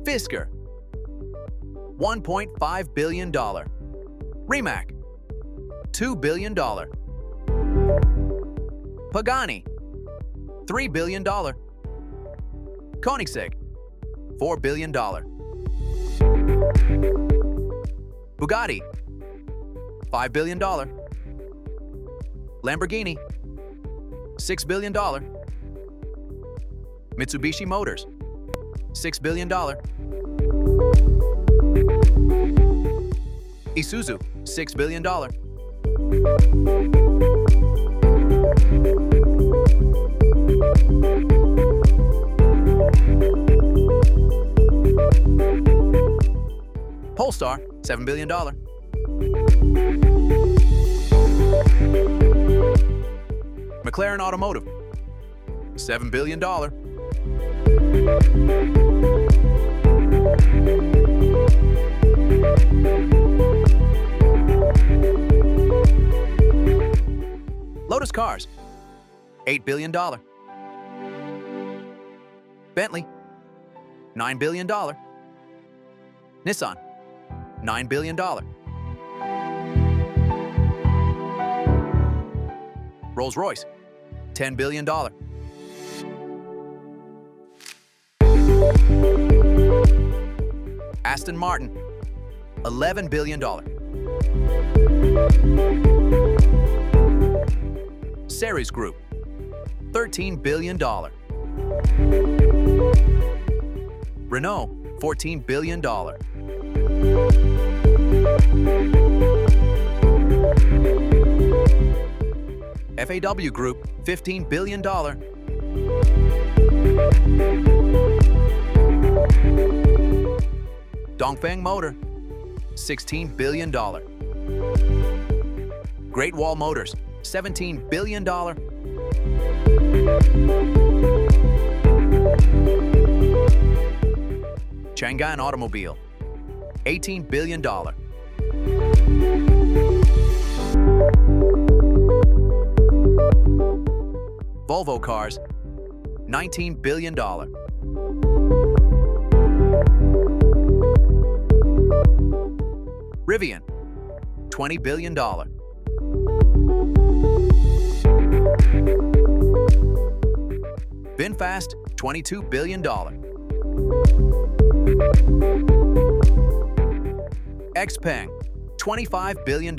Fisker, $1.5 billion. Rimac, $2 billion. Pagani, $3 billion. Koenigsegg, $4 billion. Bugatti, $5 billion. Lamborghini, $6 billion. Mitsubishi Motors, $6 billion. Isuzu, $6 billion. Polestar, $7 billion. McLaren Automotive, $7 billion. Lotus Cars, $8 billion. Bentley, $9 billion. Nissan, $9 billion. Rolls-Royce, $10 billion. Aston Martin, $11 billion. Ceres Group, $13 billion. Renault, $14 billion. FAW Group, $15 billion. Dongfeng Motor, $16 billion. Great Wall Motors, $17 billion. Chang'an Automobile, $18 billion. Volvo Cars, $19 billion. Rivian, $20 billion. VinFast, $22 billion. XPeng, $25 billion.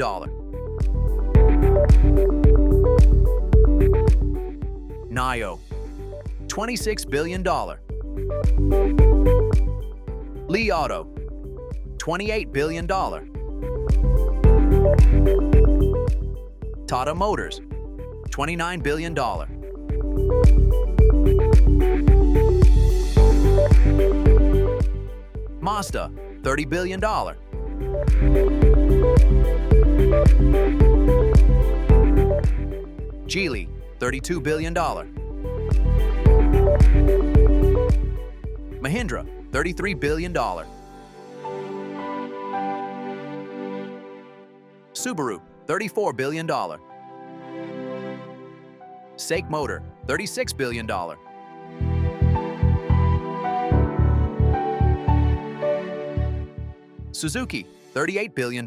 NIO, $26 billion. Li Auto, $28 billion. Tata Motors, $29 billion. Mazda, $30 billion. Geely, $32 billion. Mahindra, $33 billion. Subaru, $34 billion. SAIC Motor, $36 billion. Suzuki, $38 billion.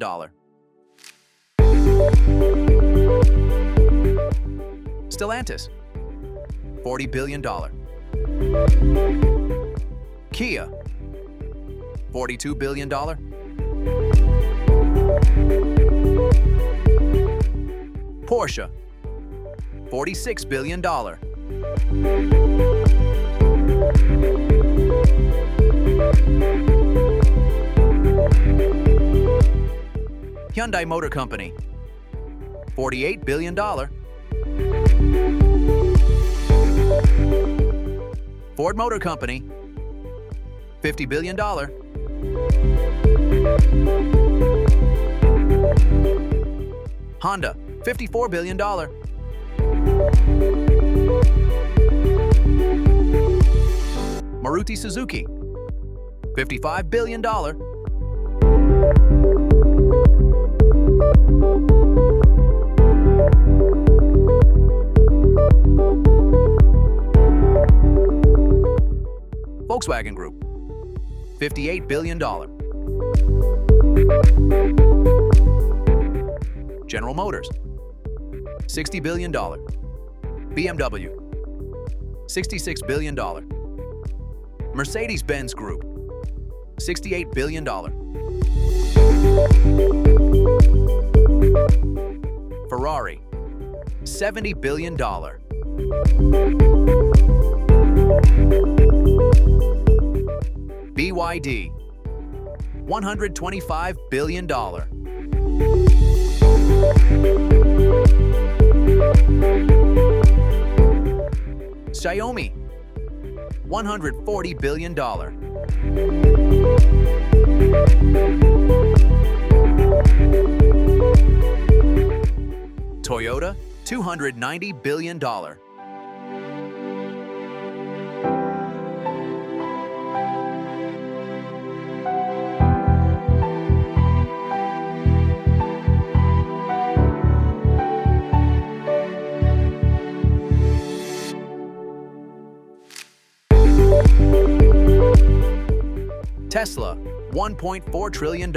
Stellantis, $40 billion. Kia, $42 billion. Porsche, $46 billion. Hyundai Motor Company, $48 billion. Ford Motor Company, $50 billion. Honda, $54 billion. Maruti Suzuki, $55 billion. Volkswagen Group, $58 billion. General Motors, $60 billion. BMW, $66 billion. Mercedes-Benz Group, $68 billion. Ferrari, $70 billion. BYD, $125 billion. Xiaomi, $140 billion. Toyota, $290 billion. Tesla, $1.4 trillion.